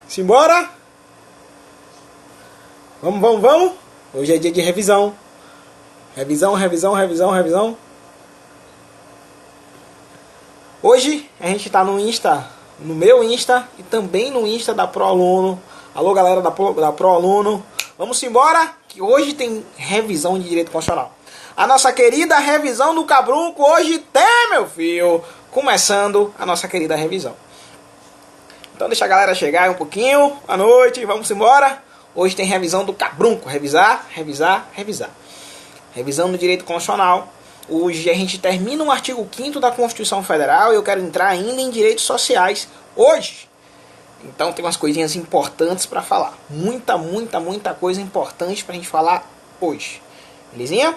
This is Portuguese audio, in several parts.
Simbora? Vamos. Hoje é dia de revisão. Revisão. Hoje a gente tá no Insta, no meu Insta e também no Insta da ProAluno. Alô, galera da ProAluno. Vamos embora, que hoje tem revisão de direito constitucional. A nossa querida revisão do Cabrunco hoje tem, meu filho. Começando a nossa querida revisão. Então deixa a galera chegar aí um pouquinho. Boa noite, vamos embora. Hoje tem revisão do Cabrunco. Revisar. Revisão do direito constitucional. Hoje a gente termina o artigo 5º da Constituição Federal e eu quero entrar ainda em direitos sociais hoje. Então tem umas coisinhas importantes para falar. Muita coisa importante pra gente falar hoje. Belezinha?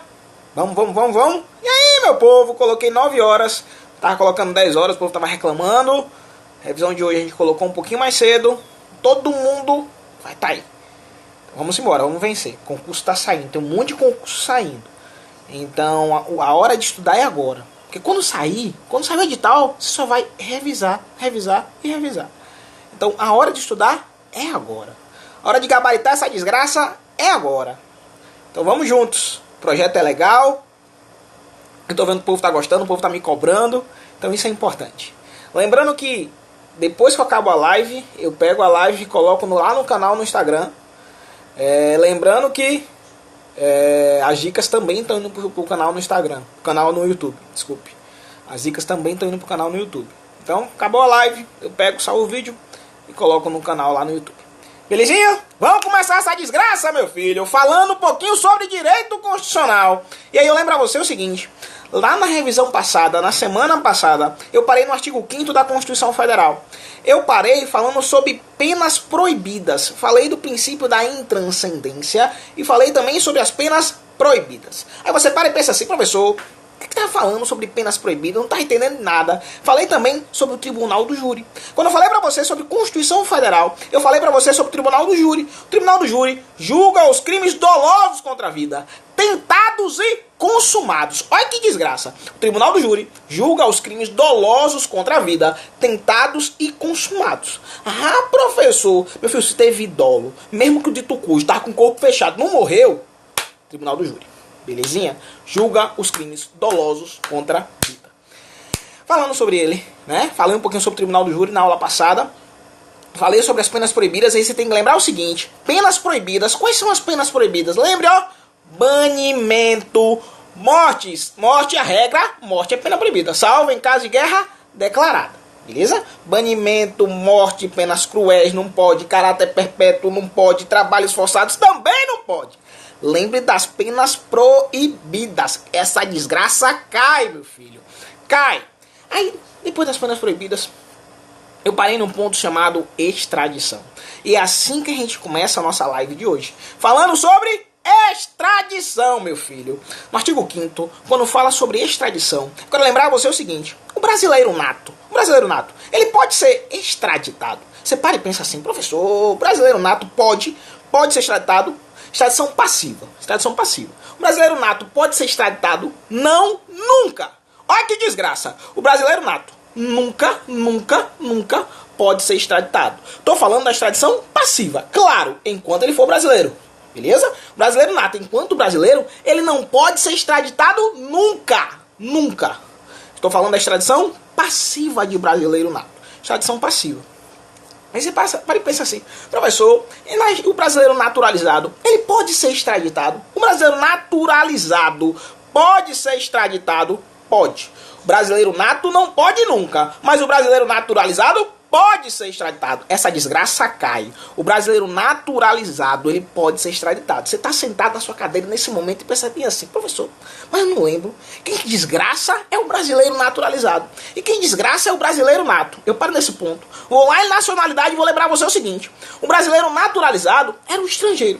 Vamos. E aí, meu povo? Coloquei 9 horas. Tava colocando 10 horas, o povo tava reclamando. Revisão de hoje a gente colocou um pouquinho mais cedo. Todo mundo vai estar aí. Então, vamos embora, vamos vencer. O concurso tá saindo, tem um monte de concurso saindo. Então a hora de estudar é agora. Porque quando sair o edital, você só vai revisar. Então a hora de estudar é agora. A hora de gabaritar essa desgraça é agora. Então vamos juntos. O projeto é legal. Eu tô vendo que o povo tá gostando, o povo tá me cobrando. Então isso é importante. Lembrando que depois que eu acabo a live, eu pego a live e coloco lá no canal no Instagram. Lembrando que as dicas também estão indo pro canal no Instagram. Canal no YouTube, desculpe. As dicas também estão indo pro canal no YouTube. Então, acabou a live, eu pego, salvo o vídeo e coloco no canal lá no YouTube. Belezinha? Vamos começar essa desgraça, meu filho, falando um pouquinho sobre direito constitucional. E aí eu lembro a você o seguinte: lá na revisão passada, na semana passada, eu parei no artigo 5º da Constituição Federal. Eu parei falando sobre penas proibidas. Falei do princípio da intranscendência e falei também sobre as penas proibidas. Aí você para e pensa assim: professor, o que tá falando sobre penas proibidas? Não tá entendendo nada. Falei também sobre o Tribunal do Júri. Quando eu falei pra você sobre Constituição Federal, eu falei pra você sobre o Tribunal do Júri. O Tribunal do Júri julga os crimes dolosos contra a vida, tentados e consumados. Olha que desgraça. O Tribunal do Júri julga os crimes dolosos contra a vida, tentados e consumados. Ah, professor, meu filho, se teve dolo, mesmo que o dito cujo tá com o corpo fechado, não morreu, Tribunal do Júri. Belezinha? Julga os crimes dolosos contra a vida. Falando sobre ele, né? Falei um pouquinho sobre o Tribunal do Júri na aula passada. Falei sobre as penas proibidas. Aí você tem que lembrar o seguinte: penas proibidas. Quais são as penas proibidas? Lembre, ó. Banimento. Mortes. Morte é a regra. Morte é pena proibida. Salvo em caso de guerra declarada. Beleza? Banimento, morte, penas cruéis não pode. Caráter perpétuo não pode. Trabalhos forçados também não pode. Lembre das penas proibidas. Essa desgraça cai, meu filho. Cai. Aí, depois das penas proibidas, eu parei num ponto chamado extradição. E é assim que a gente começa a nossa live de hoje. Falando sobre extradição, meu filho. No artigo 5º, quando fala sobre extradição, eu quero lembrar a você o seguinte: o brasileiro nato, ele pode ser extraditado. Você para e pensa assim: professor, o brasileiro nato pode ser extraditado. Extradição passiva. O brasileiro nato pode ser extraditado? Não, nunca. Olha que desgraça. O brasileiro nato nunca pode ser extraditado. Tô falando da extradição passiva. Claro, enquanto ele for brasileiro. Beleza? O brasileiro nato, enquanto brasileiro, ele não pode ser extraditado nunca. Estou falando da extradição passiva de brasileiro nato. Extradição passiva. Aí você para e pensa assim: professor, o brasileiro naturalizado, ele pode ser extraditado? O brasileiro naturalizado pode ser extraditado? Pode. O brasileiro nato não pode nunca, mas o brasileiro naturalizado pode ser extraditado. Essa desgraça cai. O brasileiro naturalizado, ele pode ser extraditado. Você está sentado na sua cadeira nesse momento e pensa bem assim: professor, mas eu não lembro. Quem desgraça é o brasileiro naturalizado. E quem desgraça é o brasileiro nato. Eu paro nesse ponto. Vou lá em nacionalidade e vou lembrar você o seguinte: o brasileiro naturalizado era o estrangeiro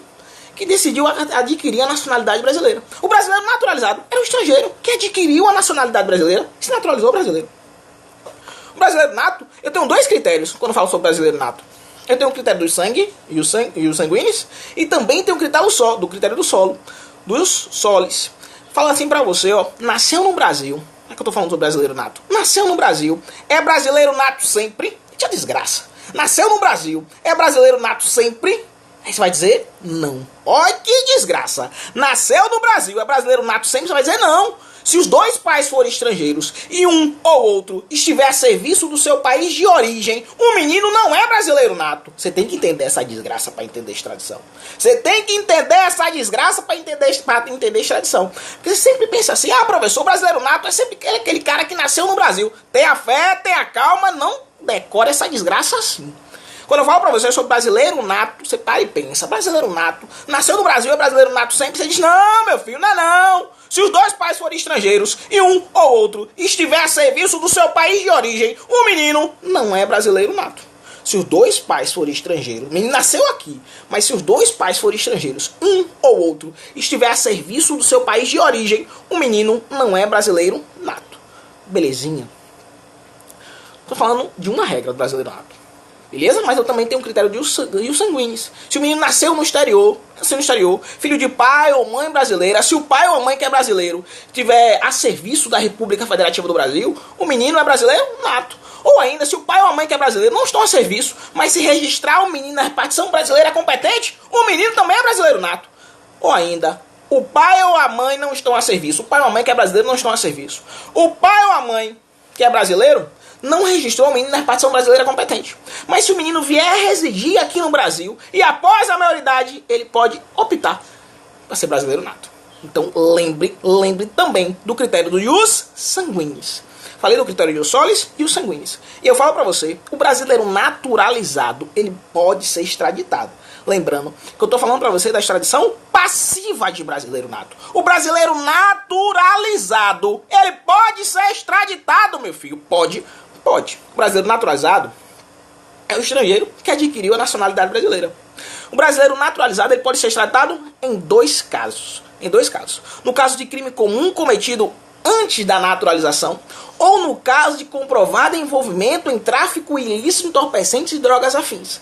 que decidiu adquirir a nacionalidade brasileira. O brasileiro naturalizado era o estrangeiro que adquiriu a nacionalidade brasileira e se naturalizou brasileiro. O brasileiro nato, eu tenho 2 critérios quando eu falo sobre brasileiro nato. Eu tenho o critério do sangue e os sanguíneos, e também tenho o critério do solo, dos soles. Falo assim pra você, ó: nasceu no Brasil. Não é que eu tô falando sobre brasileiro nato. Nasceu no Brasil, é brasileiro nato sempre. Que desgraça. Nasceu no Brasil, é brasileiro nato sempre? Aí você vai dizer não. Olha que desgraça. Nasceu no Brasil, é brasileiro nato sempre? Você vai dizer não. Se os dois pais forem estrangeiros e um ou outro estiver a serviço do seu país de origem, o menino não é brasileiro nato. Você tem que entender essa desgraça para entender extradição. Você tem que entender essa desgraça para entender extradição. Porque você sempre pensa assim, professor, brasileiro nato é sempre aquele cara que nasceu no Brasil. Tenha fé, tenha calma, não decora essa desgraça assim. Quando eu falo pra você sobre brasileiro nato, você para e pensa, brasileiro nato, nasceu no Brasil, é brasileiro nato sempre, você diz, não, meu filho, não é não. Se os dois pais forem estrangeiros e um ou outro estiver a serviço do seu país de origem, o menino não é brasileiro nato. Se os dois pais forem estrangeiros, o menino nasceu aqui, mas se os dois pais forem estrangeiros, um ou outro estiver a serviço do seu país de origem, o menino não é brasileiro nato. Belezinha? Tô falando de uma regra do brasileiro nato. Beleza? Mas eu também tenho um critério de ius sanguinis. Se o menino nasceu no exterior, filho de pai ou mãe brasileira, se o pai ou a mãe que é brasileiro estiver a serviço da República Federativa do Brasil, o menino é brasileiro nato. Ou ainda, se o pai ou a mãe que é brasileiro não estão a serviço, mas se registrar o menino na repartição brasileira competente, o menino também é brasileiro nato. Ou ainda, o pai ou a mãe não estão a serviço, o pai ou a mãe que é brasileiro não estão a serviço. O pai ou a mãe que é brasileiro não registrou o menino na repartição brasileira competente. Mas se o menino vier residir aqui no Brasil e após a maioridade, ele pode optar para ser brasileiro nato. Então lembre também do critério do ius sanguinis. Falei do critério ius solis e ius sanguinis. E eu falo para você, o brasileiro naturalizado, ele pode ser extraditado. Lembrando que eu estou falando para você da extradição passiva de brasileiro nato. O brasileiro naturalizado, ele pode ser extraditado, meu filho. Pode. O brasileiro naturalizado é o estrangeiro que adquiriu a nacionalidade brasileira. O brasileiro naturalizado, ele pode ser extraditado em dois casos. No caso de crime comum cometido antes da naturalização ou no caso de comprovado envolvimento em tráfico ilícito, entorpecentes e drogas afins.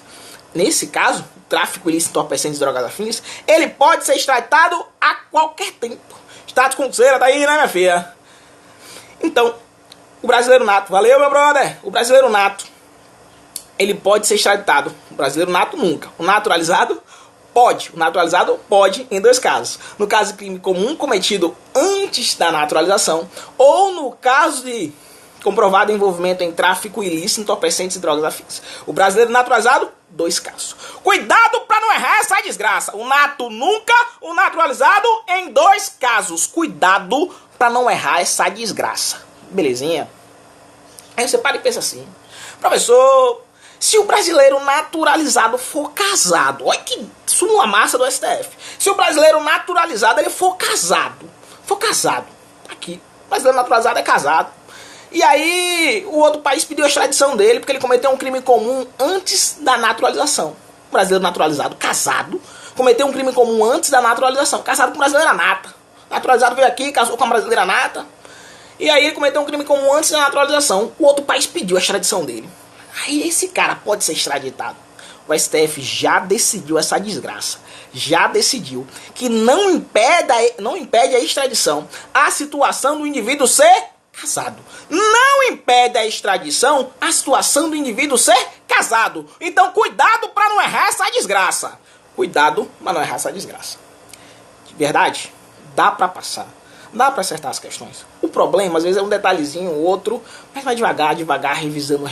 Nesse caso, tráfico ilícito, entorpecentes e drogas afins, ele pode ser extraditado a qualquer tempo. Status concurseira, tá aí, né, minha filha? Então, o brasileiro nato, valeu, meu brother? O brasileiro nato, ele pode ser extraditado. O brasileiro nato nunca. O naturalizado pode. O naturalizado pode em dois casos. No caso de crime comum cometido antes da naturalização ou no caso de comprovado envolvimento em tráfico ilícito, entorpecentes e drogas afins. O brasileiro naturalizado, dois casos. Cuidado para não errar essa desgraça. O nato nunca, o naturalizado em dois casos. Cuidado para não errar essa desgraça. Belezinha? Aí você para e pensa assim, professor, se o brasileiro naturalizado for casado, olha que súmula massa do STF. Se o brasileiro naturalizado ele for casado, aqui, o brasileiro naturalizado é casado. E aí o outro país pediu a extradição dele porque ele cometeu um crime comum antes da naturalização. O brasileiro naturalizado, casado, cometeu um crime comum antes da naturalização, casado com brasileira nata. Naturalizado veio aqui, casou com a brasileira nata. E aí ele cometeu um crime comum antes da naturalização. O outro país pediu a extradição dele. Aí esse cara pode ser extraditado. O STF já decidiu essa desgraça. Já decidiu que não impede a extradição a situação do indivíduo ser casado. Não impede a extradição a situação do indivíduo ser casado. Então cuidado para não errar essa desgraça. Cuidado para não errar essa desgraça. De verdade, dá para passar. Dá para acertar as questões. O problema, às vezes, é um detalhezinho ou outro, mas vai devagar, revisando.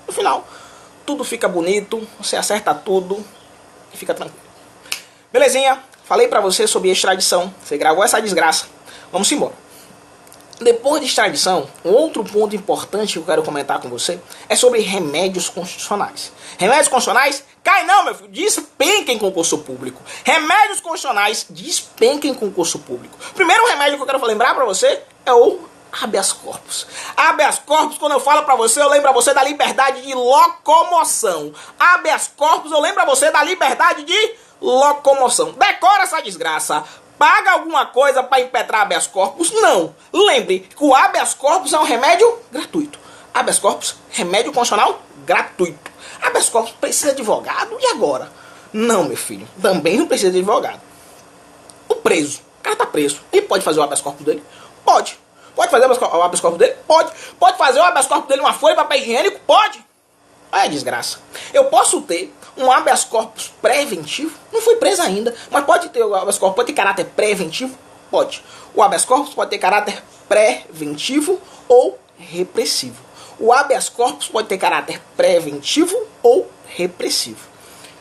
No final, tudo fica bonito, você acerta tudo e fica tranquilo. Belezinha? Falei pra você sobre extradição. Você gravou essa desgraça. Vamos embora. Depois de extradição, um outro ponto importante que eu quero comentar com você é sobre remédios constitucionais. Remédios constitucionais, cai não, meu filho, despenquem concurso público. Remédios constitucionais, despenquem concurso público. Primeiro remédio que eu quero lembrar pra você é o habeas corpus. Habeas corpus, quando eu falo pra você, eu lembro a você da liberdade de locomoção. Habeas corpus, eu lembro a você da liberdade de locomoção. Decora essa desgraça. Paga alguma coisa para impetrar habeas corpus? Não. Lembre que o habeas corpus é um remédio gratuito. Habeas corpus, remédio constitucional gratuito. Habeas corpus precisa de advogado? E agora? Não, meu filho. Também não precisa de advogado. O preso. O cara tá preso. Ele pode fazer o habeas corpus dele? Pode. Pode fazer o habeas corpus dele? Pode. Pode fazer o habeas corpus dele uma folha de papel higiênico? Pode. Olha a desgraça. Eu posso ter um habeas corpus preventivo, não fui preso ainda, mas pode ter o habeas corpus, pode ter caráter preventivo? Pode. O habeas corpus pode ter caráter preventivo ou repressivo. O habeas corpus pode ter caráter preventivo ou repressivo.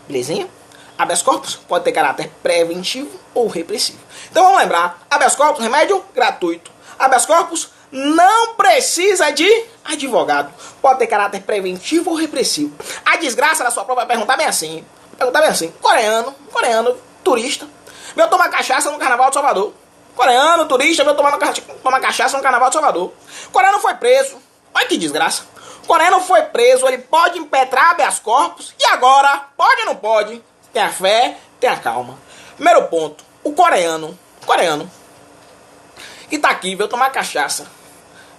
Belezinha? Habeas corpus pode ter caráter preventivo ou repressivo. Então vamos lembrar, habeas corpus, remédio gratuito. Habeas corpus não precisa de advogado. Pode ter caráter preventivo ou repressivo. A desgraça da sua prova vai perguntar bem assim. Coreano, turista, veio tomar cachaça no Carnaval de Salvador. Coreano, turista, veio tomar cachaça no Carnaval de Salvador. Coreano foi preso. Olha que desgraça. Coreano foi preso, ele pode impetrar habeas corpus. E agora, pode ou não pode? Tenha fé, tenha calma. Primeiro ponto, o coreano que tá aqui, veio tomar cachaça,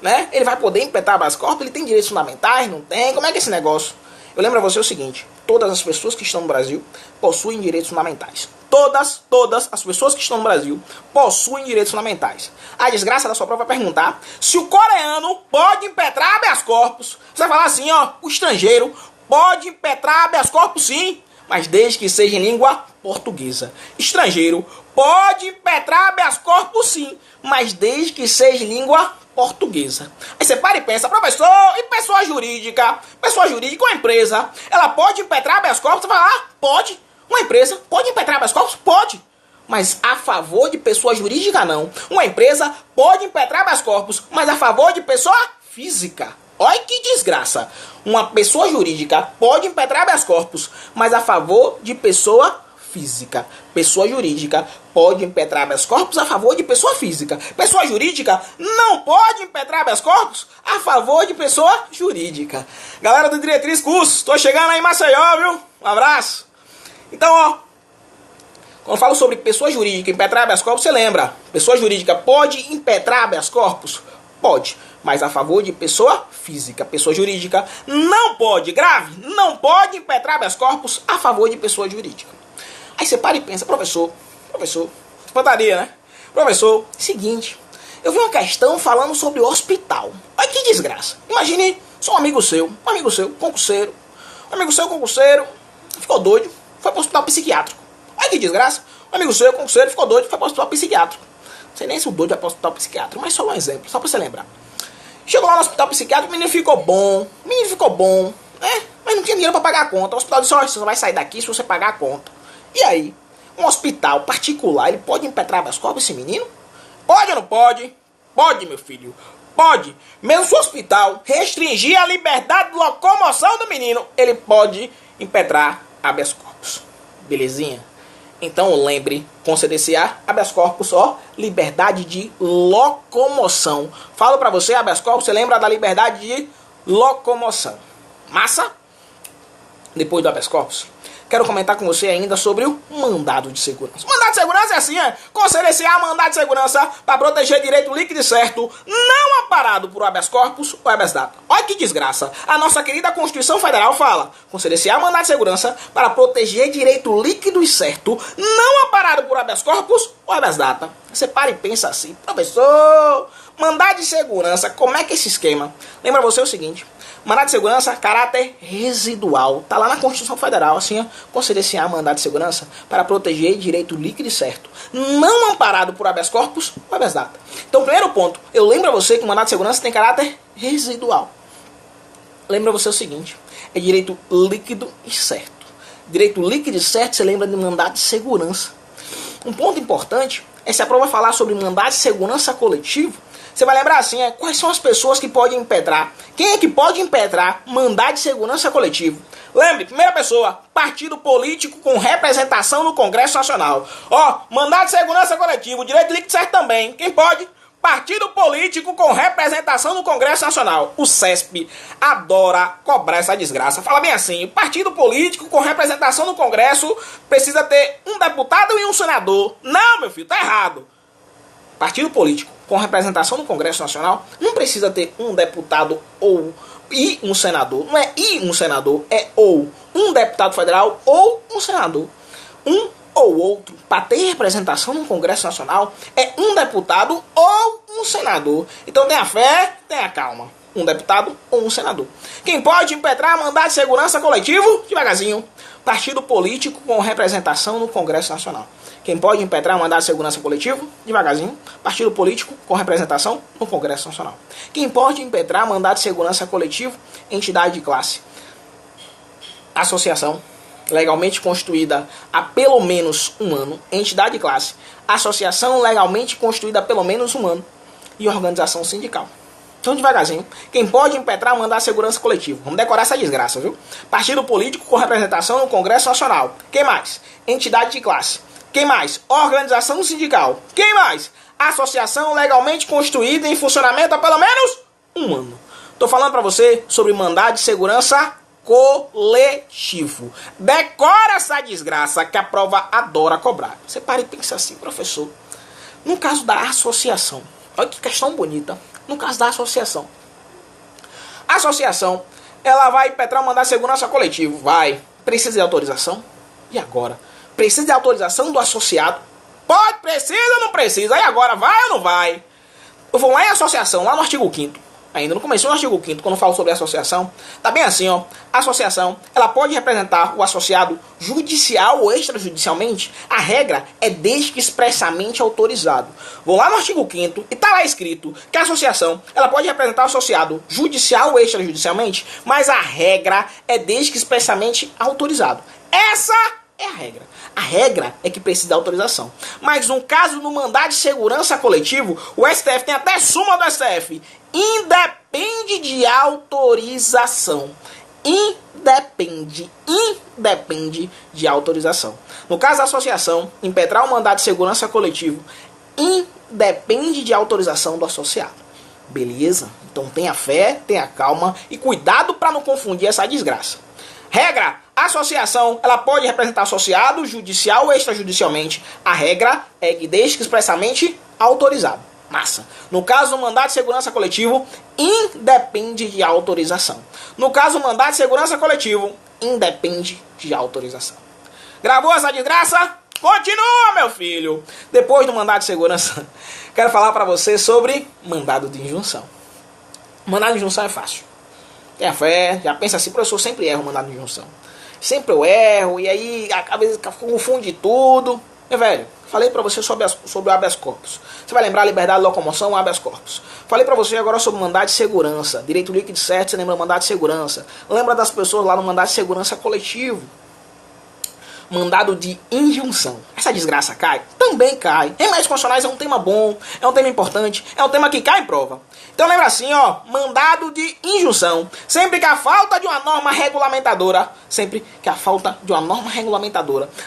né? Ele vai poder impetrar habeas corpus? Ele tem direitos fundamentais? Não tem? Como é que é esse negócio? Eu lembro a você o seguinte, todas as pessoas que estão no Brasil possuem direitos fundamentais. Todas as pessoas que estão no Brasil possuem direitos fundamentais. A desgraça da sua prova vai perguntar se o coreano pode impetrar habeas corpus. Você vai falar assim, ó, o estrangeiro pode impetrar habeas corpus sim, mas desde que seja em língua portuguesa. Estrangeiro pode impetrar habeas corpus sim, mas desde que seja em língua portuguesa. Aí você para e pensa, professor, e pessoa jurídica? Pessoa jurídica, uma empresa, ela pode impetrar habeas corpus? Você vai lá, pode. Uma empresa pode impetrar habeas corpus? Pode. Mas a favor de pessoa jurídica, não. Uma empresa pode impetrar habeas corpus, mas a favor de pessoa física. Olha que desgraça. Uma pessoa jurídica pode impetrar habeas corpus, mas a favor de pessoa física. Pessoa jurídica pode impetrar habeas corpus a favor de pessoa física. Pessoa jurídica não pode impetrar habeas corpus a favor de pessoa jurídica. Galera do Diretriz Cursos, tô chegando aí em Maceió, viu? Um abraço. Então, ó, quando eu falo sobre pessoa jurídica impetrar habeas corpus, você lembra? Pessoa jurídica pode impetrar habeas corpus? Pode, mas a favor de pessoa física. Pessoa jurídica não pode, grave, não pode impetrar habeas corpus a favor de pessoa jurídica. Aí você para e pensa, professor, espantaria, né? Professor, seguinte, eu vi uma questão falando sobre hospital. Olha que desgraça. Imagine, sou um amigo seu, concurseiro. Um amigo seu, concurseiro, ficou doido, foi para o hospital psiquiátrico. Olha que desgraça. Um amigo seu, concurseiro, ficou doido, foi para o hospital psiquiátrico. Não sei nem se o doido é para o hospital psiquiátrico, mas só um exemplo, só para você lembrar. Chegou lá no hospital psiquiátrico, o menino ficou bom, né? Mas não tinha dinheiro para pagar a conta. O hospital disse, olha, você só vai sair daqui se você pagar a conta. E aí, um hospital particular, ele pode impetrar habeas corpus esse menino? Pode ou não pode? Pode, meu filho, pode. Mesmo se o hospital restringir a liberdade de locomoção do menino, ele pode impetrar habeas corpus. Belezinha? Então lembre, com CDCA, habeas corpus, ó, liberdade de locomoção. Falo pra você, habeas corpus, você lembra da liberdade de locomoção. Massa? Depois do habeas corpus, quero comentar com você ainda sobre o mandado de segurança. Mandado de segurança é assim, com CDCA, mandado de segurança para proteger direito líquido e certo, não amparado por habeas corpus ou habeas data. Olha que desgraça. A nossa querida Constituição Federal fala, com CDCA, mandado de segurança para proteger direito líquido e certo, não amparado por habeas corpus ou habeas data. Você para e pensa assim, professor, mandado de segurança, como é que é esse esquema? Lembra você o seguinte, mandado de segurança, caráter residual. Tá lá na Constituição Federal, assim, ó, conceder-se-á mandado de segurança para proteger direito líquido e certo, não amparado por habeas corpus ou habeas data. Então, primeiro ponto, eu lembro a você que o mandado de segurança tem caráter residual. Lembra você o seguinte, é direito líquido e certo. Direito líquido e certo, você lembra de mandado de segurança. Um ponto importante é se a prova falar sobre mandado de segurança coletivo, você vai lembrar assim, quais são as pessoas que podem impetrar? Quem é que pode impetrar mandado de segurança coletivo? Lembre, primeira pessoa, partido político com representação no Congresso Nacional. Ó, mandado de segurança coletivo, direito líquido certo também. Quem pode? Partido político com representação no Congresso Nacional. O CESP adora cobrar essa desgraça. Fala bem assim, partido político com representação no Congresso precisa ter um deputado e um senador. Não, meu filho, tá errado. Partido político com representação no Congresso Nacional não precisa ter um deputado e um senador. Não é e um senador, é ou um deputado federal ou um senador. Um ou outro, para ter representação no Congresso Nacional, é um deputado ou um senador. Então tenha fé, tenha calma. um deputado ou um senador. Quem pode impetrar mandado de segurança coletivo? Devagarzinho. Partido político com representação no Congresso Nacional. Quem pode impetrar mandado de segurança coletivo? Devagarzinho. Partido político com representação no Congresso Nacional. Quem pode impetrar mandado de segurança coletivo? Entidade de classe. Associação legalmente constituída há pelo menos um ano. Entidade de classe. Associação legalmente constituída há pelo menos um ano. E organização sindical. Então, devagarzinho. Quem pode impetrar mandado de segurança coletivo? Vamos decorar essa desgraça, viu? Partido político com representação no Congresso Nacional. Quem mais? Entidade de classe. Quem mais? Organização sindical. Quem mais? Associação legalmente constituída em funcionamento há pelo menos um ano. Tô falando pra você sobre mandado de segurança coletivo. Decora essa desgraça que a prova adora cobrar. Você para e pensa assim, professor. No caso da associação. Olha que questão bonita. No caso da associação. A associação, ela vai impetrar um mandado de segurança coletivo. Vai. Precisa de autorização? E agora? Precisa de autorização do associado? Pode, precisa ou não precisa? E agora, vai ou não vai? Eu vou lá em associação, lá no artigo 5º. Ainda no começo do artigo 5º, quando eu falo sobre associação, tá bem assim, ó. A associação, ela pode representar o associado judicial ou extrajudicialmente. A regra é desde que expressamente autorizado. Vou lá no artigo 5º e tá lá escrito que a associação, ela pode representar o associado judicial ou extrajudicialmente, mas a regra é desde que expressamente autorizado. Essa é a regra. A regra é que precisa de autorização. Mas no caso do mandado de segurança coletivo, o STF tem até súmula do STF. Independe de autorização. Independe de autorização. No caso da associação, impetrar o mandado de segurança coletivo independe de autorização do associado. Beleza? Então tenha fé, tenha calma e cuidado para não confundir essa desgraça. Regra: a associação, ela pode representar associado, judicial ou extrajudicialmente. A regra é que desde que expressamente autorizado. Massa. No caso do mandado de segurança coletivo, independe de autorização. No caso do mandado de segurança coletivo, independe de autorização. Gravou essa desgraça? Continua, meu filho! Depois do mandado de segurança, quero falar para você sobre mandado de injunção. Mandado de injunção é fácil. Tenha fé, já pensa assim, professor, sempre erro o mandado de injunção. Sempre eu erro, e aí às vezes confunde tudo. Meu velho, falei pra você sobre o habeas corpus. Você vai lembrar liberdade de locomoção, habeas corpus. Falei pra você agora sobre mandado de segurança. Direito líquido certo, você lembra do mandado de segurança. Lembra das pessoas lá no mandado de segurança coletivo. Mandado de injunção. Essa desgraça cai? Também cai. Remédios constitucionais é um tema bom, é um tema importante, é um tema que cai em prova. Então lembra assim, ó, mandado de injunção. Sempre que a falta de uma norma regulamentadora,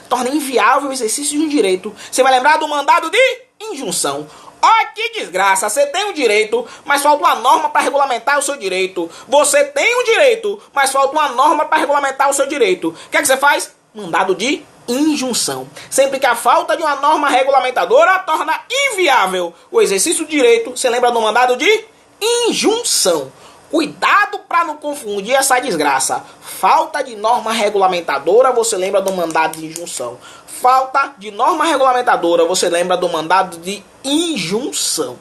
torna inviável o exercício de um direito, você vai lembrar do mandado de injunção. Olha que desgraça, você tem um direito, mas falta uma norma para regulamentar o seu direito. Você tem um direito, mas falta uma norma para regulamentar o seu direito. O que é que você faz? Mandado de injunção. Sempre que a falta de uma norma regulamentadora torna inviável o exercício do direito, você lembra do mandado de injunção. Cuidado para não confundir essa desgraça. Falta de norma regulamentadora, você lembra do mandado de injunção. Falta de norma regulamentadora, você lembra do mandado de injunção.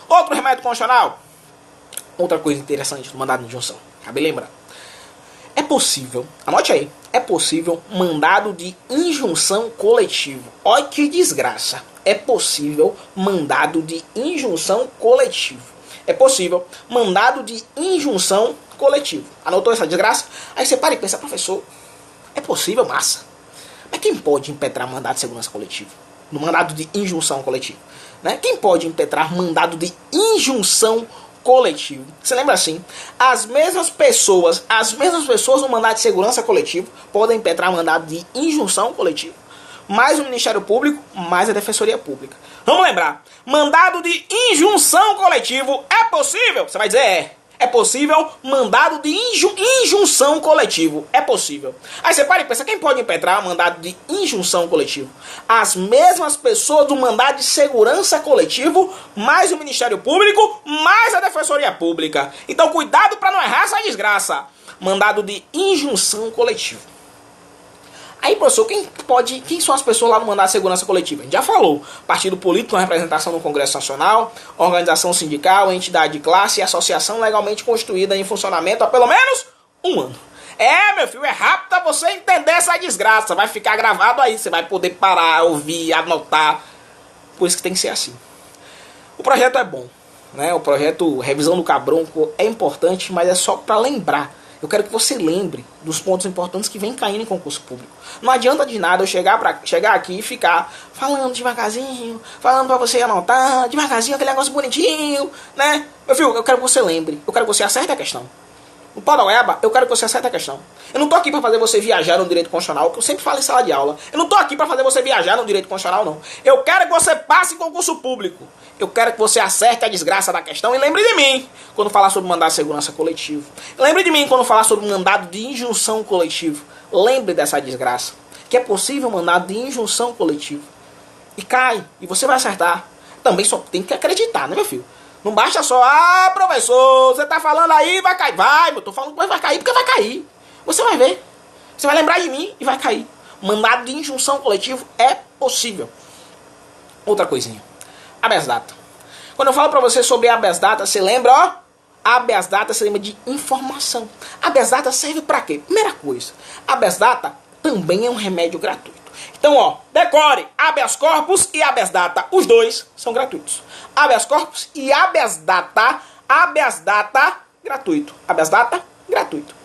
Outro remédio constitucional. Outra coisa interessante do mandado de injunção. Acabei lembrando. É possível, anote aí, é possível mandado de injunção coletivo. Olha que desgraça. É possível mandado de injunção coletivo. É possível mandado de injunção coletivo. Anotou essa desgraça? Aí você para e pensa, professor, é possível, massa. Mas quem pode impetrar mandado de segurança coletivo? No mandado de injunção coletivo, né? Quem pode impetrar mandado de injunção coletivo? Você lembra assim? As mesmas pessoas no mandado de segurança coletivo podem impetrar mandado de injunção coletivo. Mais o Ministério Público, mais a Defensoria Pública. Vamos lembrar, mandado de injunção coletivo é possível? Você vai dizer é possível mandado de injunção coletivo. É possível. Aí você para e pensa, quem pode impetrar mandado de injunção coletivo? As mesmas pessoas do mandado de segurança coletivo, mais o Ministério Público, mais a Defensoria Pública. Então cuidado para não errar essa desgraça. Mandado de injunção coletivo. Aí, professor, quem são as pessoas lá no mandato de segurança coletiva? A gente já falou. Partido político com representação no Congresso Nacional, organização sindical, entidade de classe e associação legalmente constituída em funcionamento há pelo menos um ano. Meu filho, é rápido pra você entender essa desgraça. Vai ficar gravado aí, você vai poder parar, ouvir, anotar. Por isso que tem que ser assim. O projeto é bom, né? O projeto Revisão do Cabronco é importante, mas é só para lembrar. Eu quero que você lembre dos pontos importantes que vem caindo em concurso público. Não adianta de nada eu chegar aqui e ficar falando devagarzinho, falando pra você anotar, devagarzinho, aquele negócio bonitinho, né? Meu filho, eu quero que você lembre, eu quero que você acerte a questão. No Podoeba, eu quero que você acerte a questão. Eu não tô aqui pra fazer você viajar no direito constitucional, que eu sempre falo em sala de aula. Eu não tô aqui pra fazer você viajar no direito constitucional, não. Eu quero que você passe em concurso público. Eu quero que você acerte a desgraça da questão e lembre de mim quando falar sobre mandado de segurança coletivo. Lembre de mim quando falar sobre mandado de injunção coletivo. Lembre dessa desgraça. Que é possível mandado de injunção coletivo. E cai. E você vai acertar. Também só tem que acreditar, né, meu filho? Não basta só, professor, você tá falando aí, vai cair. Vai, eu tô falando que vai cair porque vai cair. Você vai ver. Você vai lembrar de mim e vai cair. Mandado de injunção coletivo é possível. Outra coisinha. Habeas data. Quando eu falo pra você sobre habeas data, você lembra, ó? Habeas data se lembra de informação. Habeas data serve pra quê? Primeira coisa, habeas data também é um remédio gratuito. Então, ó, decore, habeas corpus e habeas data, os dois são gratuitos. Habeas corpus e habeas data gratuito. Habeas data gratuito.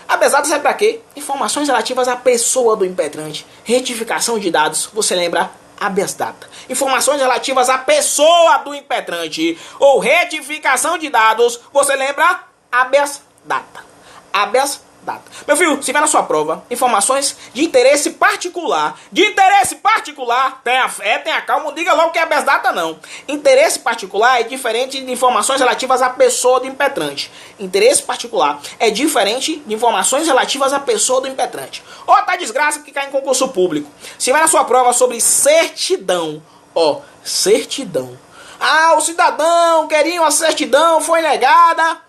Habeas data serve pra quê? Informações relativas à pessoa do impetrante, retificação de dados, você lembra? Habeas data. Informações relativas à pessoa do impetrante ou retificação de dados, você lembra? Habeas data. Habeas data. Meu filho, se vier na sua prova, informações de interesse particular. De interesse particular, tenha fé, tenha calma, não diga logo que é habeas data, não. Interesse particular é diferente de informações relativas à pessoa do impetrante. Interesse particular é diferente de informações relativas à pessoa do impetrante. Outra desgraça que cai em concurso público. Se vier na sua prova sobre certidão, ó, certidão. O cidadão queria uma certidão, foi negada.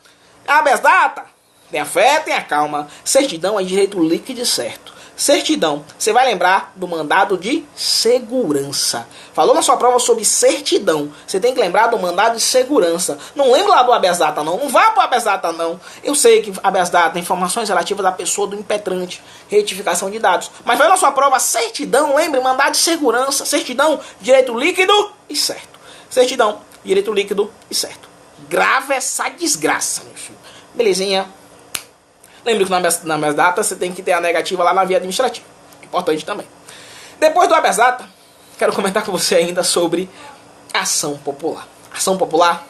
Habeas data? Tenha fé, tenha calma. Certidão é direito líquido e certo. Certidão, você vai lembrar do mandado de segurança. Falou na sua prova sobre certidão, você tem que lembrar do mandado de segurança. Não lembra lá do habeas data, não. Não vá para o habeas data, não. Eu sei que habeas data, informações relativas à pessoa do impetrante, retificação de dados. Mas vai na sua prova certidão, lembre, mandado de segurança. Certidão, direito líquido e certo. Certidão, direito líquido e certo. Grave essa desgraça, meu filho. Belezinha? Lembre que na habeas data você tem que ter a negativa lá na via administrativa. Importante também. Depois do habeas data, quero comentar com você ainda sobre ação popular. Ação popular,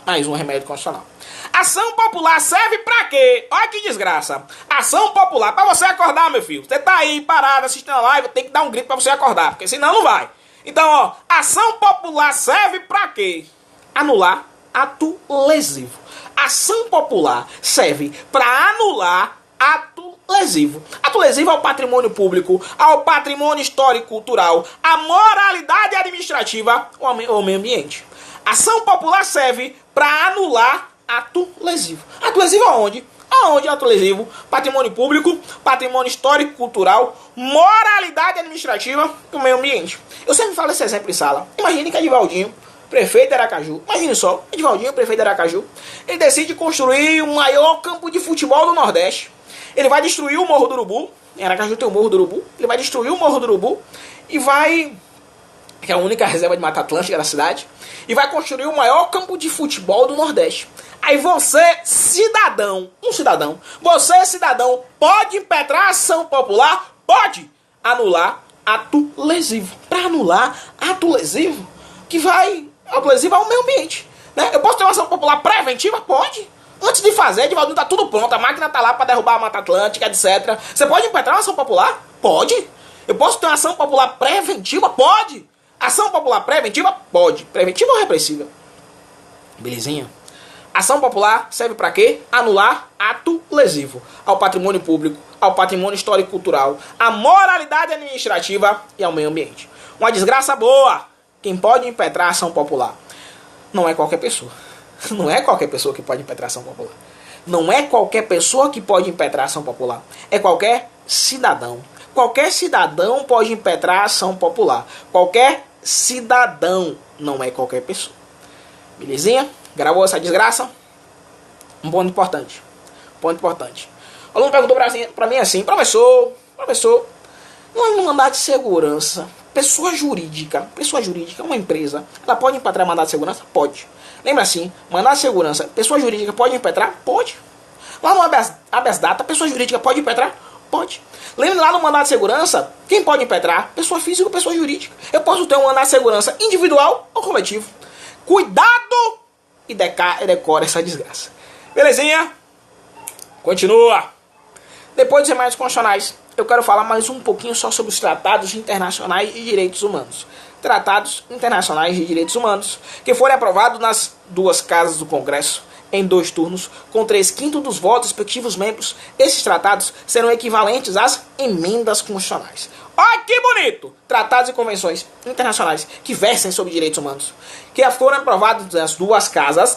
mais um remédio constitucional. Ação popular serve pra quê? Olha que desgraça. Ação popular, pra você acordar, meu filho. Você tá aí parado assistindo a live, tem que dar um grito pra você acordar, porque senão não vai. Então, ó, ação popular serve pra quê? Anular ato lesivo. Ação popular serve para anular ato lesivo. Ato lesivo ao patrimônio público, ao patrimônio histórico e cultural, à moralidade administrativa ou ao meio ambiente. Ação popular serve para anular ato lesivo. Ato lesivo aonde? Aonde ato lesivo? Patrimônio público, patrimônio histórico e cultural, moralidade administrativa e o meio ambiente. Eu sempre falo esse exemplo em sala. Imagine que Edivaldinho, prefeito de Aracaju, imagine só, Edivaldinho, prefeito de Aracaju, ele decide construir o maior campo de futebol do Nordeste. Ele vai destruir o Morro do Urubu, em Aracaju tem o Morro do Urubu, ele vai destruir o Morro do Urubu e vai, que é a única reserva de Mata Atlântica da cidade, e vai construir o maior campo de futebol do Nordeste. Aí você, cidadão, você, cidadão, pode impetrar ação popular? Pode anular ato lesivo. Para anular ato lesivo, que vai ato lesivo ao meio ambiente, né? Eu posso ter uma ação popular preventiva? Pode. Antes de fazer, Edivaldinho, tá tudo pronto, a máquina tá lá para derrubar a Mata Atlântica, etc. Você pode impetrar uma ação popular? Pode. Eu posso ter uma ação popular preventiva? Pode. Ação popular preventiva? Pode. Preventiva ou repressiva? Belezinha? Ação popular serve para quê? Anular ato lesivo ao patrimônio público, ao patrimônio histórico e cultural, à moralidade administrativa e ao meio ambiente. Uma desgraça boa. Quem pode impetrar ação popular? Não é qualquer pessoa. Não é qualquer pessoa que pode impetrar ação popular. Não é qualquer pessoa que pode impetrar ação popular. É qualquer cidadão. qualquer cidadão pode impetrar a ação popular. Qualquer cidadão, não é qualquer pessoa. Belezinha? Gravou essa desgraça? Um ponto importante. Ponto importante. O aluno perguntou pra mim assim: professor, no mandado de segurança, pessoa jurídica, uma empresa, ela pode impetrar mandado de segurança? Pode. Lembra assim, mandado de segurança, pessoa jurídica pode impetrar? Pode. Lá no habeas data, pessoa jurídica pode impetrar? Pode. Lembra lá no mandado de segurança, quem pode impetrar? Pessoa física ou pessoa jurídica. Eu posso ter um mandado de segurança individual ou coletivo. Cuidado e decora essa desgraça. Belezinha? Continua. Depois dos remédios constitucionais, eu quero falar mais um pouquinho só sobre os tratados internacionais de direitos humanos. Tratados internacionais de direitos humanos que foram aprovados nas duas casas do Congresso em 2 turnos, com 3/5 dos votos respectivos membros. Esses tratados serão equivalentes às emendas constitucionais. Olha que bonito! Tratados e convenções internacionais que versem sobre direitos humanos, que foram aprovados nas duas casas.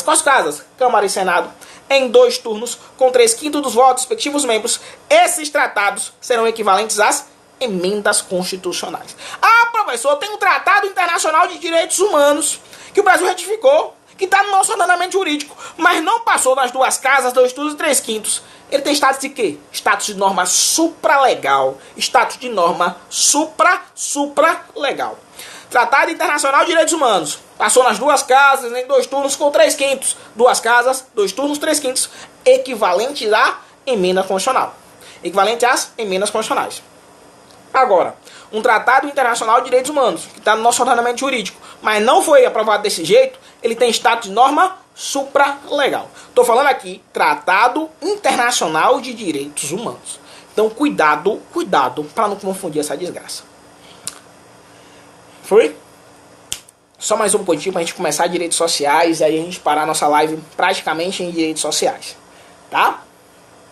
Quais casas? Câmara e Senado. Em 2 turnos, com 3/5 dos votos respectivos membros. Esses tratados serão equivalentes às emendas constitucionais. Ah, professor, tem um tratado internacional de direitos humanos que o Brasil ratificou, que está no nosso ordenamento jurídico, mas não passou nas duas casas, 2 turnos e 3/5. Ele tem status de quê? Status de norma supralegal. Status de norma supralegal. Tratado Internacional de Direitos Humanos. Passou nas duas casas, em 2 turnos, com 3/5. 2 casas, 2 turnos, 3/5. Equivalente à emenda constitucional. Equivalente às emendas constitucionais. Agora, um Tratado Internacional de Direitos Humanos, que está no nosso ordenamento jurídico, mas não foi aprovado desse jeito, ele tem status de norma supralegal. Estou falando aqui, Tratado Internacional de Direitos Humanos. Então, cuidado para não confundir essa desgraça. Foi? Só mais um pontinho para a gente começar direitos sociais, e aí a gente parar nossa live praticamente em direitos sociais. Tá?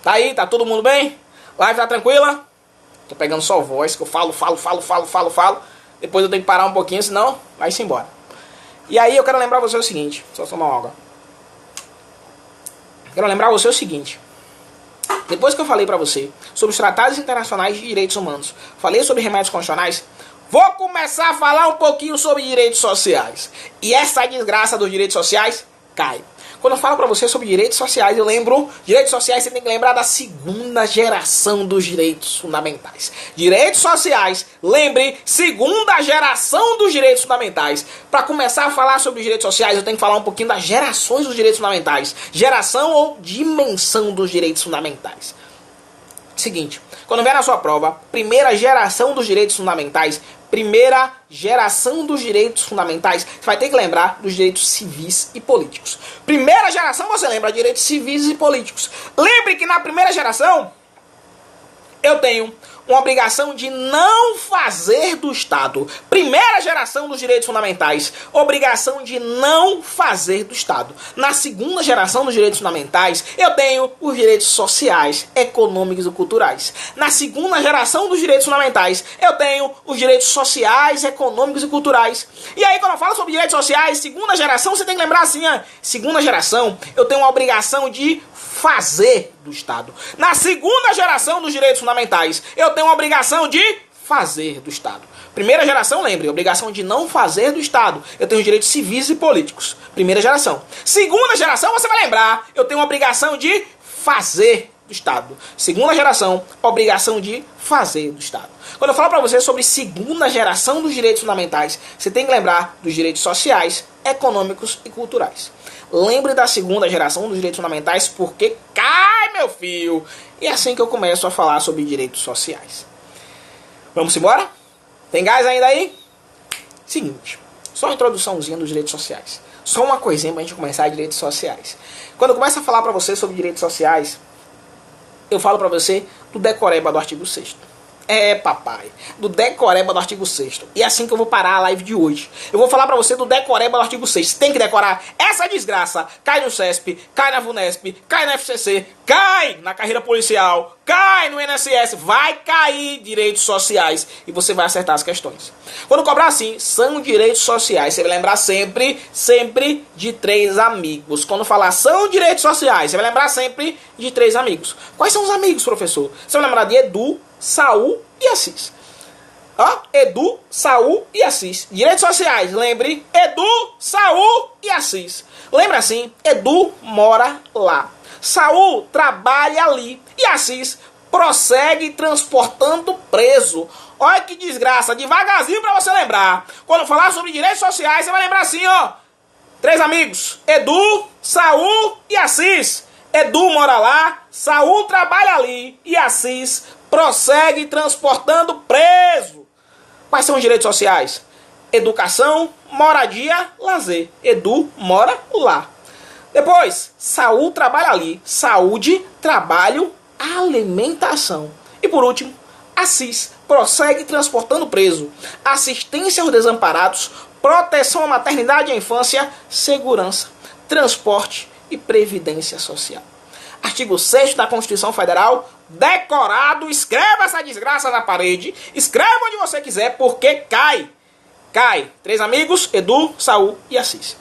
Tá aí? Tá todo mundo bem? Live tá tranquila? Tô pegando só voz, que eu falo. Depois eu tenho que parar um pouquinho, senão vai-se embora. E aí eu quero lembrar você o seguinte. Só tomar uma água. Quero lembrar você o seguinte. Depois que eu falei pra você sobre os tratados internacionais de direitos humanos, falei sobre remédios constitucionais, vou começar a falar um pouquinho sobre direitos sociais. E essa desgraça dos direitos sociais cai. Quando eu falo pra você sobre direitos sociais, eu lembro, direitos sociais você tem que lembrar da 2ª geração dos direitos fundamentais. Direitos sociais, lembre, 2ª geração dos direitos fundamentais. Para começar a falar sobre direitos sociais, eu tenho que falar um pouquinho das gerações dos direitos fundamentais. Geração ou dimensão dos direitos fundamentais. Seguinte, quando vier na sua prova, 1ª geração dos direitos fundamentais, 1ª geração dos direitos fundamentais, você vai ter que lembrar dos direitos civis e políticos. 1ª geração, você lembra de direitos civis e políticos. Lembre que na 1ª geração, eu tenho uma obrigação de não fazer do Estado. 1ª geração dos direitos fundamentais, obrigação de não fazer do Estado. Na 2ª geração dos direitos fundamentais, eu tenho os direitos sociais, econômicos e culturais. Na 2ª geração dos direitos fundamentais, eu tenho os direitos sociais, econômicos e culturais. E aí, quando eu falo sobre direitos sociais, 2ª geração, você tem que lembrar assim, 2ª geração, eu tenho uma obrigação de fazer do Estado. Na 2ª geração dos direitos fundamentais, eu tenho uma obrigação de fazer do Estado. 1ª geração, lembre, obrigação de não fazer do Estado. Eu tenho os direitos civis e políticos. 1ª geração. 2ª geração, você vai lembrar, eu tenho uma obrigação de fazer do Estado. 2ª geração, obrigação de fazer do Estado. Quando eu falo para você sobre 2ª geração dos direitos fundamentais, você tem que lembrar dos direitos sociais, econômicos e culturais. Lembre da 2ª geração dos direitos fundamentais, porque cai, meu filho! E é assim que eu começo a falar sobre direitos sociais. Vamos embora? Tem gás ainda aí? Seguinte, só uma introduçãozinha dos direitos sociais. Só uma coisinha pra gente começar direitos sociais. Quando eu começo a falar pra você sobre direitos sociais, eu falo pra você do decoreba do artigo 6º. É, papai, do decoreba do artigo 6º. E é assim que eu vou parar a live de hoje. Eu vou falar pra você do decoreba do artigo 6º. Você tem que decorar. Essa desgraça cai no CESP, cai na VUNESP, cai na FCC, cai na carreira policial, cai no INSS, vai cair direitos sociais e você vai acertar as questões. Quando cobrar assim, são direitos sociais, você vai lembrar sempre de 3 amigos. Quando falar são direitos sociais, você vai lembrar sempre de 3 amigos. Quais são os amigos, professor? Você vai lembrar de Edu, Saul e Assis. Ó, Edu, Saul e Assis. Direitos sociais, lembre, Edu, Saul e Assis. Lembra assim, Edu mora lá. Saul trabalha ali. E Assis prossegue transportando preso. Olha que desgraça, devagarzinho pra você lembrar. Quando falar sobre direitos sociais, você vai lembrar assim, ó. 3 amigos, Edu, Saul e Assis. Edu mora lá, Saul trabalha ali e Assis prossegue transportando preso. Quais são os direitos sociais? Educação, moradia, lazer. Edu mora lá. Depois, Saul trabalha ali. Saúde, trabalho, alimentação. E por último, Assis prossegue transportando preso. Assistência aos desamparados, proteção à maternidade e à infância, segurança, transporte e previdência social. Artigo 6º da Constituição Federal, decorado. Escreva essa desgraça na parede. Escreva onde você quiser, porque cai. Cai. 3 amigos, Edu, Saul e Assis.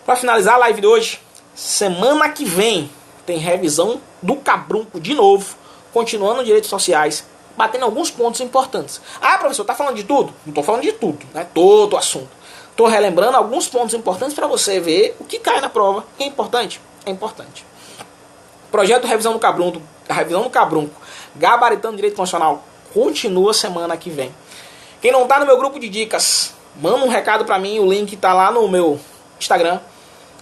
Para finalizar a live de hoje, semana que vem tem revisão do Cabrunco de novo, continuando direitos sociais, batendo alguns pontos importantes. Ah, professor, tá falando de tudo? Não tô falando de tudo, né? Todo o assunto. Tô relembrando alguns pontos importantes para você ver o que cai na prova. É importante? É importante. Projeto de revisão do Cabrunco, a revisão do Cabrunco, gabaritando direito constitucional, continua semana que vem. Quem não tá no meu grupo de dicas, manda um recado para mim, o link tá lá no meu Instagram.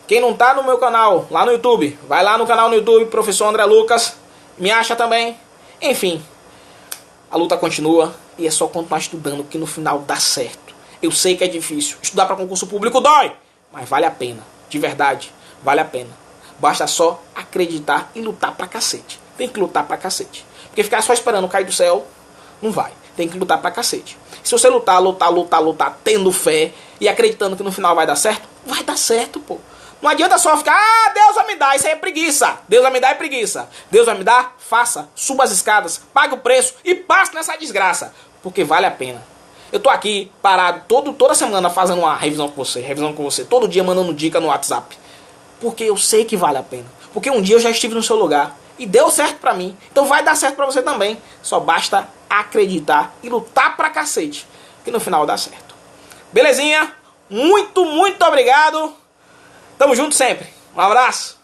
Quem não tá no meu canal, lá no YouTube, vai lá no canal no YouTube, Professor André Lucas, me acha também. Enfim, a luta continua e é só continuar estudando que no final dá certo. Eu sei que é difícil, estudar para concurso público dói, mas vale a pena, de verdade, vale a pena. Basta só acreditar e lutar pra cacete. Tem que lutar pra cacete. Porque ficar só esperando cair do céu, não vai. Tem que lutar pra cacete. Se você lutar, tendo fé e acreditando que no final vai dar certo, pô. Não adianta só ficar, Deus vai me dar, isso aí é preguiça. Deus vai me dar é preguiça. Deus vai me dar, faça, suba as escadas, pague o preço e passe nessa desgraça. Porque vale a pena. Eu tô aqui parado toda semana fazendo uma revisão com você, todo dia mandando dica no WhatsApp. Porque eu sei que vale a pena. Porque um dia eu já estive no seu lugar e deu certo pra mim. Então vai dar certo pra você também. Só basta acreditar e lutar pra cacete, que no final dá certo. Belezinha? Muito obrigado. Tamo junto sempre. Um abraço.